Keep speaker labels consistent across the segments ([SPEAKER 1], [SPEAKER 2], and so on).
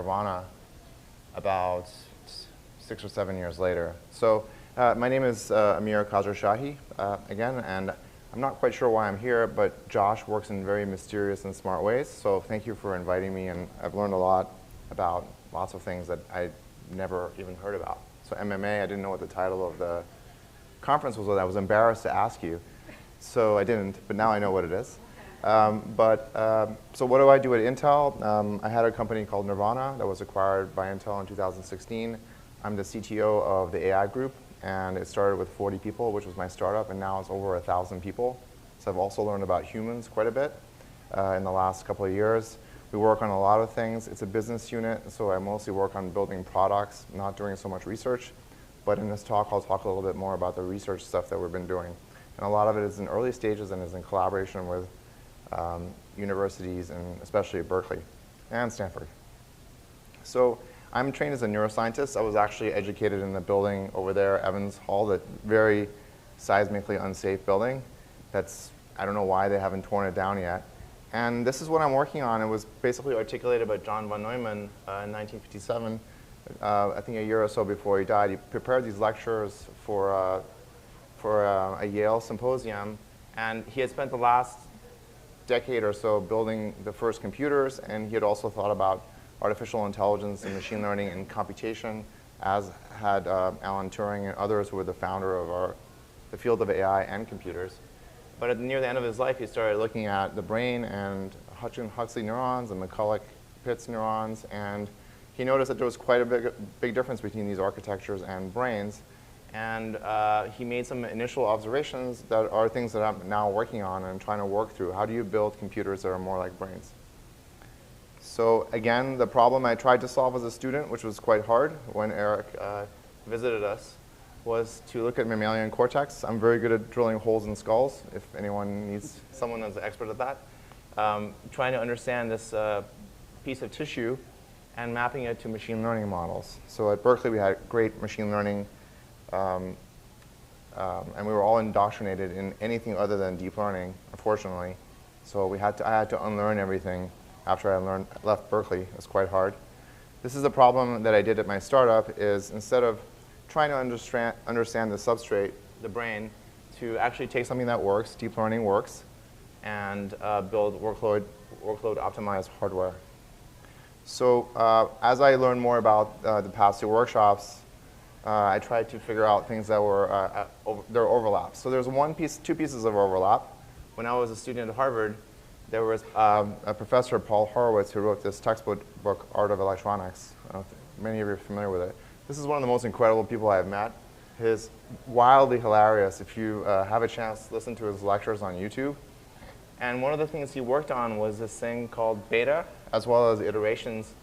[SPEAKER 1] Nirvana about 6 or 7 years later. So my name is Amir Khosrowshahi, again, and I'm not quite sure why I'm here, but Josh works in very mysterious and smart ways, so thank you for inviting me, and I've learned a lot about lots of things that I never even heard about. So MMA, I didn't know what the title of the conference was. I was embarrassed to ask you, so I didn't, but now I know what it is. So what do I do at Intel? I had a company called Nirvana that was acquired by Intel in 2016. I'm the CTO of the AI group, and it started with 40 people, which was my startup, and now it's over 1,000 people. So I've also learned about humans quite a bit in the last couple of years. We work on a lot of things. It's a business unit, so I mostly work on building products, not doing so much research. But in this talk, I'll talk a little bit more about the research stuff that we've been doing. And a lot of it is in early stages and is in collaboration with universities, and especially Berkeley and Stanford. So I'm trained as a neuroscientist. I was actually educated in the building over there, Evans Hall, that very seismically unsafe building. That's, I don't know why they haven't torn it down yet. And this is what I'm working on. It was basically articulated by John von Neumann in 1957, I think a year or so before he died. He prepared these lectures for a Yale symposium, and he had spent the last decade or so building the first computers, and he had also thought about artificial intelligence and machine learning and computation, as had Alan Turing and others who were the founder of the field of AI and computers. But near the end of his life, he started looking at the brain and Huxley neurons and McCulloch-Pitts neurons, and he noticed that there was quite a big difference between these architectures and brains. And he made some initial observations that are things that I'm now working on and trying to work through. How do you build computers that are more like brains? So again, the problem I tried to solve as a student, which was quite hard when Eric visited us, was to look at mammalian cortex. I'm very good at drilling holes in skulls, if anyone needs someone that's an expert at that. Trying to understand this piece of tissue and mapping it to machine learning models. So at Berkeley, we had great machine learning, and we were all indoctrinated in anything other than deep learning, unfortunately. So I had to unlearn everything after I left Berkeley. It was quite hard. This is a problem that I did at my startup, is instead of trying to understand the substrate, the brain, to actually take something that works, deep learning works, and build workload optimized hardware. So as I learned more about the past two workshops, I tried to figure out things that were their overlaps. So there's two pieces of overlap. When I was a student at Harvard, there was a professor, Paul Horowitz, who wrote this textbook, Art of Electronics. I don't know if many of you are familiar with it. This is one of the most incredible people I've met. He's wildly hilarious. If you have a chance, listen to his lectures on YouTube. And one of the things he worked on was this thing called beta, as well as iterations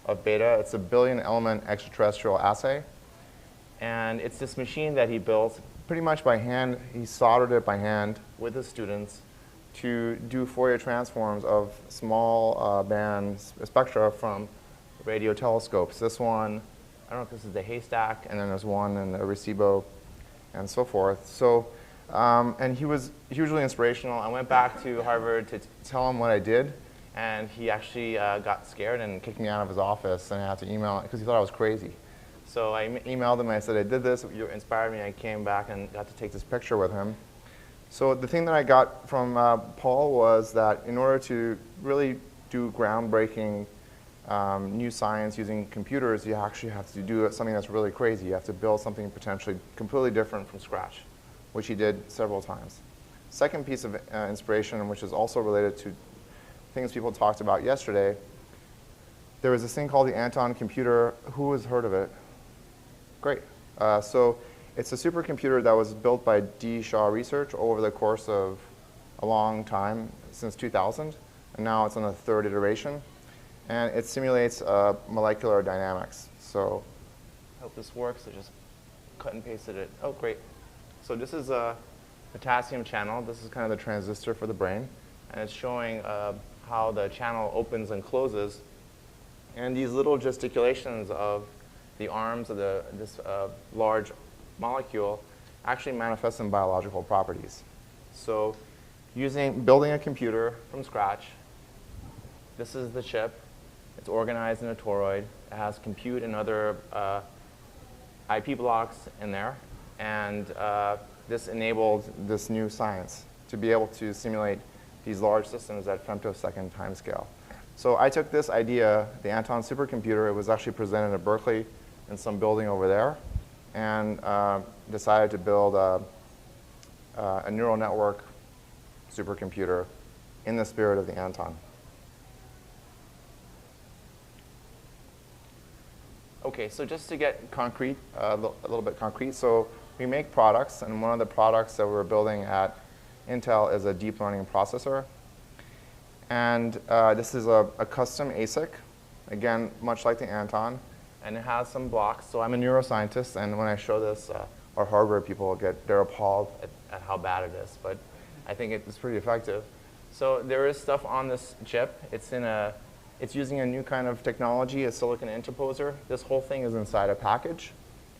[SPEAKER 1] of beta. It's a billion-element extraterrestrial assay. And it's this machine that he built pretty much by hand. He soldered it by hand with his students to do Fourier transforms of small band spectra from radio telescopes. This one, I don't know if this is the haystack, and then there's one in the Arecibo, and so forth. So, and he was hugely inspirational. I went back to Harvard to tell him what I did, and he actually got scared and kicked me out of his office, and I had to email because he thought I was crazy. So I emailed him, and I said, I did this, you inspired me. I came back and got to take this picture with him. So the thing that I got from Paul was that in order to really do groundbreaking new science using computers, you actually have to do something that's really crazy. You have to build something potentially completely different from scratch, which he did several times. Second piece of inspiration, which is also related to things people talked about yesterday, there was this thing called the Anton computer. Who has heard of it? Great. So it's a supercomputer that was built by D. Shaw Research over the course of a long time, since 2000, and now it's on the third iteration. And it simulates molecular dynamics. So I hope this works. I just cut and pasted it. Oh, great. So this is a potassium channel. This is kind of the transistor for the brain. And it's showing how the channel opens and closes. And these little gesticulations of the arms of this large molecule actually manifest in biological properties. So building a computer from scratch, this is the chip.
[SPEAKER 2] It's organized in a toroid. It has compute and other IP blocks in there. And this enabled this new science to be able to simulate these large systems at femtosecond timescale. So I took this idea, the Anton supercomputer, it was actually presented at Berkeley in some building over there, and decided to build a neural network supercomputer in the spirit of the Anton. Okay, so just to get concrete, a little bit concrete, so we make products, and one of the products that we're building at Intel is a deep learning processor. And this is a custom ASIC, again, much like the Anton, and it has some blocks. So I'm a neuroscientist, and when I show this, our hardware people they're appalled at how bad it is, but I think it's pretty effective. So there is stuff on this chip. It's using a new kind of technology, a silicon interposer. This whole thing is inside a package.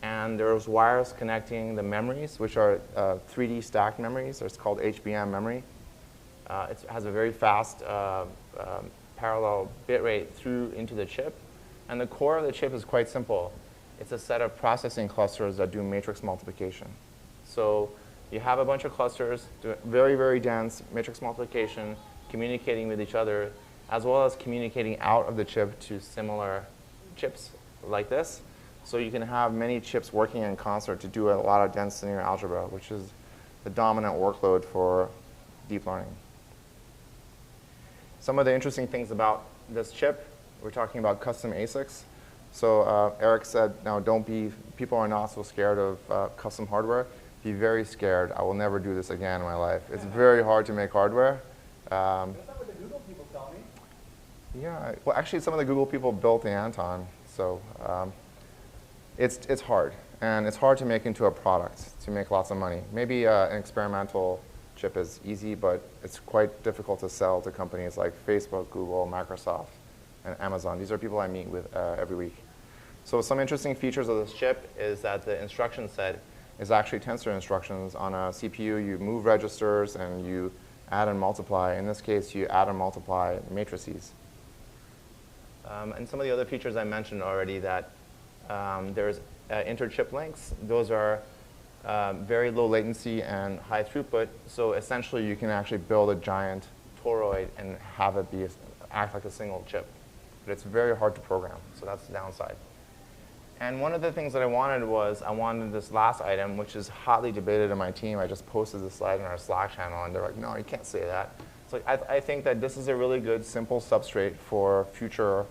[SPEAKER 2] And there's wires connecting the memories, which are 3D stacked memories. It's called HBM memory. It has a very fast parallel bit rate through into the chip. And the core of the chip is quite simple. It's a set of processing clusters that do matrix multiplication. So you have a bunch of clusters, do very, very dense matrix multiplication, communicating with each other, as well as communicating out of the chip to similar chips like this. So you can have many chips working in concert to do a lot of dense linear algebra, which is the dominant workload for deep learning. Some of the interesting things about this chip, we're talking about custom ASICs. So Eric said, no, people are not so scared of custom hardware. Be very scared. I will never do this again in my life. It's very hard to make hardware.
[SPEAKER 3] That's not what the Google people tell me.
[SPEAKER 1] Yeah, well, actually, some of the Google people built the Anton, so it's hard. And it's hard to make into a product, to make lots of money. Maybe an experimental chip is easy, but it's quite difficult to sell to companies like Facebook, Google, Microsoft, and Amazon. These are people I meet with every week. So some interesting features of this chip is that the instruction set is actually tensor instructions. On a CPU, you move registers and you add and multiply. In this case, you add and multiply matrices. And some of the other features I mentioned already, that there's inter-chip links. Those are very low latency and high throughput. So essentially, you can actually build a giant toroid and have it act like a single chip. But it's very hard to program, so that's the downside. And one of the things that I wanted this last item, which is hotly debated in my team. I just posted this slide in our Slack channel, and they're like, no, you can't say that. It's like, I think that this is a really good, simple substrate for future,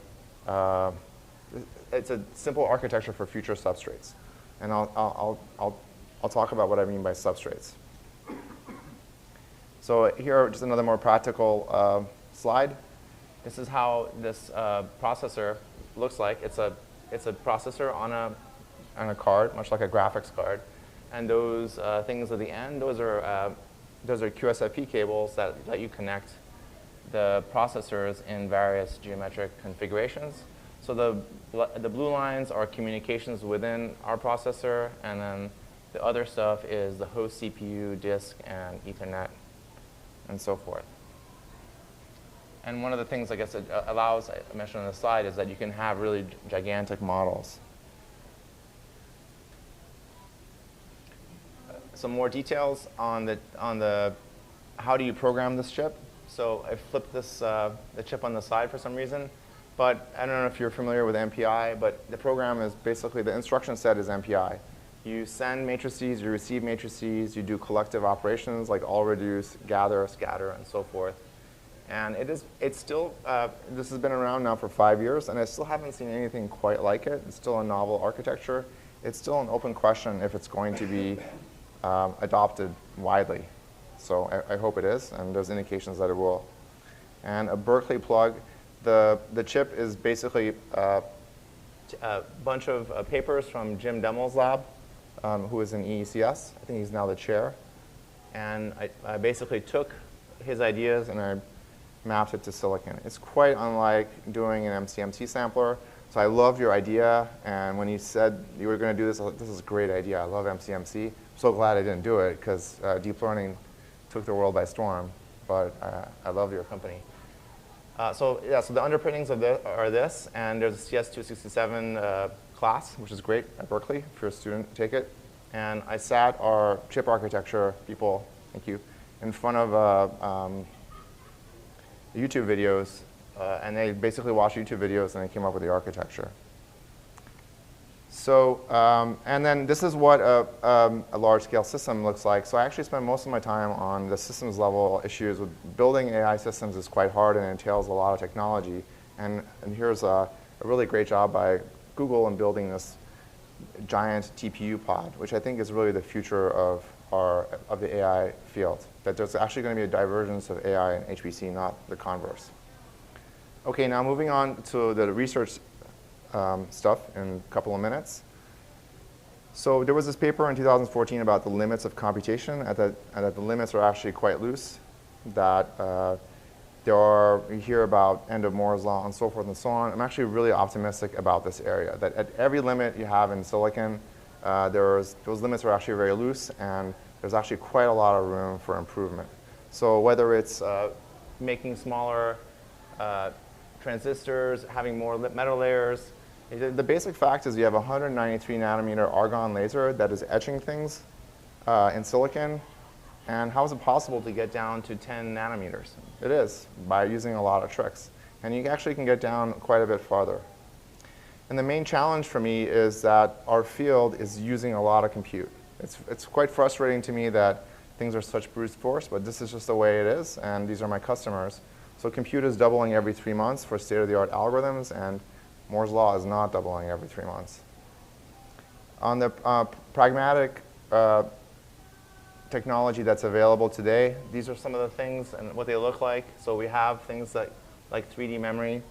[SPEAKER 1] it's a simple architecture for future substrates. And I'll talk about what I mean by substrates. So here, just another more practical slide. This is how this processor looks like. It's a processor on a card, much like a graphics card. And those things at the end, those are QSFP cables that let you connect the processors in various geometric configurations. So the blue lines are communications within our processor, and then the other stuff is the host CPU, disk, and Ethernet, and so forth. And one of the things I guess it allows, I mentioned on the slide, is that you can have really gigantic models. Some more details on the how do you program this chip. So I flipped the chip on the side for some reason. But I don't know if you're familiar with MPI, but the program is basically, the instruction set is MPI. You send matrices, you receive matrices, you do collective operations like all reduce, gather, scatter, and so forth. And it's still, this has been around now for 5 years, and I still haven't seen anything quite like it. It's still a novel architecture. It's still an open question if it's going to be adopted widely. So I hope it is, and there's indications that it will. And a Berkeley plug, the chip is basically a bunch of papers from Jim Demmel's lab, who is in EECS. I think he's now the chair. And I basically took his ideas and I mapped it to silicon. It's quite unlike doing an MCMC sampler. So I loved your idea, and when you said you were going to do this, I was like, this is a great idea. I love MCMC. I'm so glad I didn't do it, because deep learning took the world by storm. But I love your company.
[SPEAKER 2] So the underpinnings of are this, and there's a CS267 class, which is great at Berkeley if you're a student, take it. And I sat our chip architecture people, thank you, in front of YouTube videos, and they basically watched YouTube videos and they came up with the architecture. So, and then this is what a large-scale system looks like. So I actually spend most of my time on the systems level issues. With building AI systems is quite hard and it entails a lot of technology. And here's a really great job by Google in building this giant TPU pod, which I think is really the future of the AI field. That there's actually going to be a divergence of AI and HPC, not the converse. Okay, now moving on to the research stuff in a couple of minutes. So there was this paper in 2014 about the limits of computation, and that the limits are actually quite loose, that you hear about end of Moore's law and so forth and so on. I'm actually really optimistic about this area, that at every limit you have in silicon, those limits are actually very loose, and there's actually quite a lot of room for improvement. So whether it's making smaller transistors, having more metal layers, the basic fact is you have a 193 nanometer argon laser that is etching things in silicon. And how is it possible to get down to 10 nanometers? It is, by using a lot of tricks. And you actually can get down quite a bit farther. And the main challenge for me is that our field is using a lot of compute. It's quite frustrating to me that things are such brute force, but this is just the way it is, and these are my customers. So compute is doubling every 3 months for state-of-the-art algorithms, and Moore's law is not doubling every 3 months. On the pragmatic technology that's available today, these are some of the things and what they look like. So we have things like 3D memory,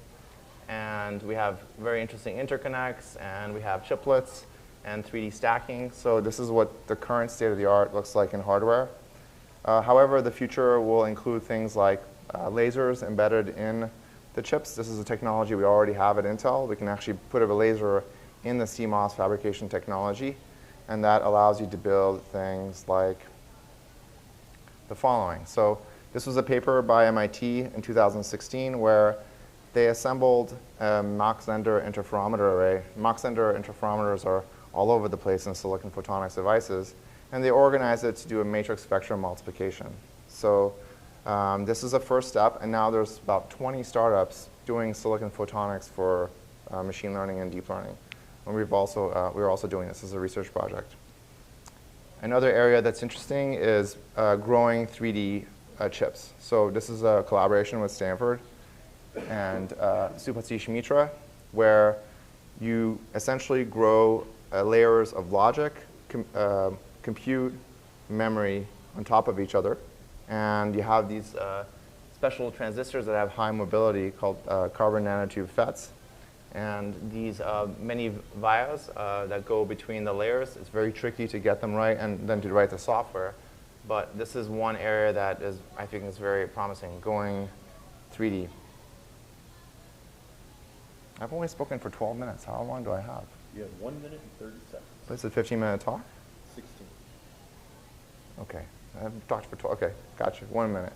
[SPEAKER 2] and we have very interesting interconnects, and we have chiplets and 3D stacking. So this is what the current state-of-the-art looks like in hardware. However, the future will include things like lasers embedded in the chips. This is a technology we already have at Intel. We can actually put a laser in the CMOS fabrication technology, and that allows you to build things like the following. So this was a paper by MIT in 2016 where they assembled a Mach-Zehnder interferometer array. Mach-Zehnder interferometers are all over the place in silicon photonics devices, and they organized it to do a matrix vector multiplication. So this is a first step, and now there's about 20 startups doing silicon photonics for machine learning and deep learning. And we're also doing this as a research project. Another area that's interesting is growing 3D chips. So this is a collaboration with Stanford and Subhasis Mitra, where you essentially grow layers of logic, compute, memory on top of each other. And you have these special transistors that have high mobility called carbon nanotube FETs. And these many vias that go between the layers, it's very tricky to get them right and then to write the software. But this is one area that I think is very promising, going 3D. I've only spoken for 12 minutes. How long do I have?
[SPEAKER 4] You have 1 minute and 30 seconds.
[SPEAKER 2] This is a 15-minute talk?
[SPEAKER 4] 16.
[SPEAKER 2] Okay. I've talked for 12. Okay, gotcha. 1 minute.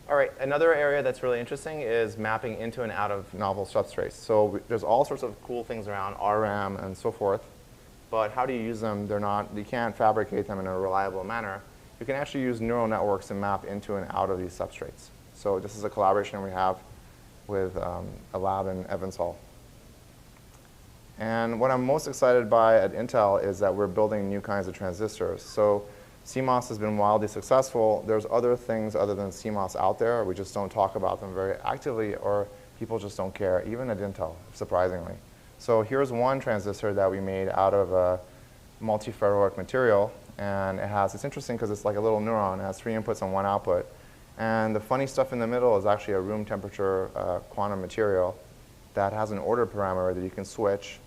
[SPEAKER 2] All right, another area that's really interesting is mapping into and out of novel substrates. So there's all sorts of cool things around RRAM and so forth, but how do you use them? You can't fabricate them in a reliable manner. You can actually use neural networks to map into and out of these substrates. So this is a collaboration we have with a lab in Evansville. And what I'm most excited by at Intel is that we're building new kinds of transistors. So CMOS has been wildly successful. There's other things other than CMOS out there. We just don't talk about them very actively, or people just don't care, even at Intel, surprisingly. So here's one transistor that we made out of a multiferroic material. And it's interesting because it's like a little neuron. It has 3 inputs and 1 output. And the funny stuff in the middle is actually a room temperature quantum material that has an order parameter that you can switch.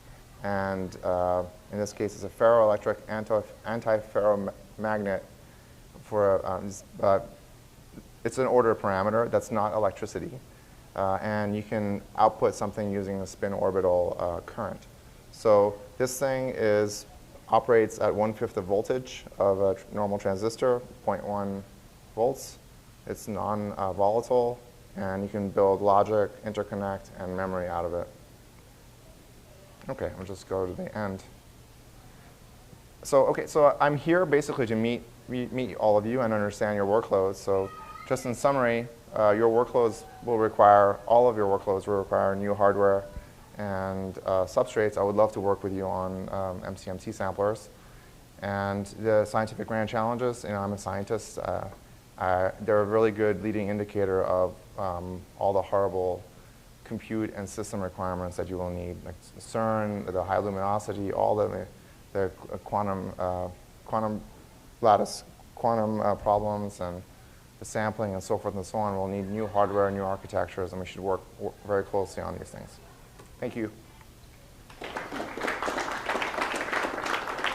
[SPEAKER 2] And in this case, it's a ferroelectric anti-ferromagnet it's an order parameter that's not electricity. And you can output something using a spin orbital current. So this thing operates at 1/5 the voltage of a normal transistor, 0.1 volts. It's non-volatile.
[SPEAKER 1] And you can build logic, interconnect, and memory out of it. OK, I'll just go to the end. So OK, so I'm here basically to meet all of you and understand your workloads. So just in summary, all of your workloads will require new hardware and substrates. I would love to work with you on MCMC samplers. And the scientific grand challenges, I'm a scientist. They're a really good leading indicator of all the horrible compute and system requirements that you will need, like CERN, the high luminosity, all the quantum lattice, quantum problems, and the sampling, and so forth and so on. We'll need new hardware, new architectures, and we should work very closely on these things. Thank you.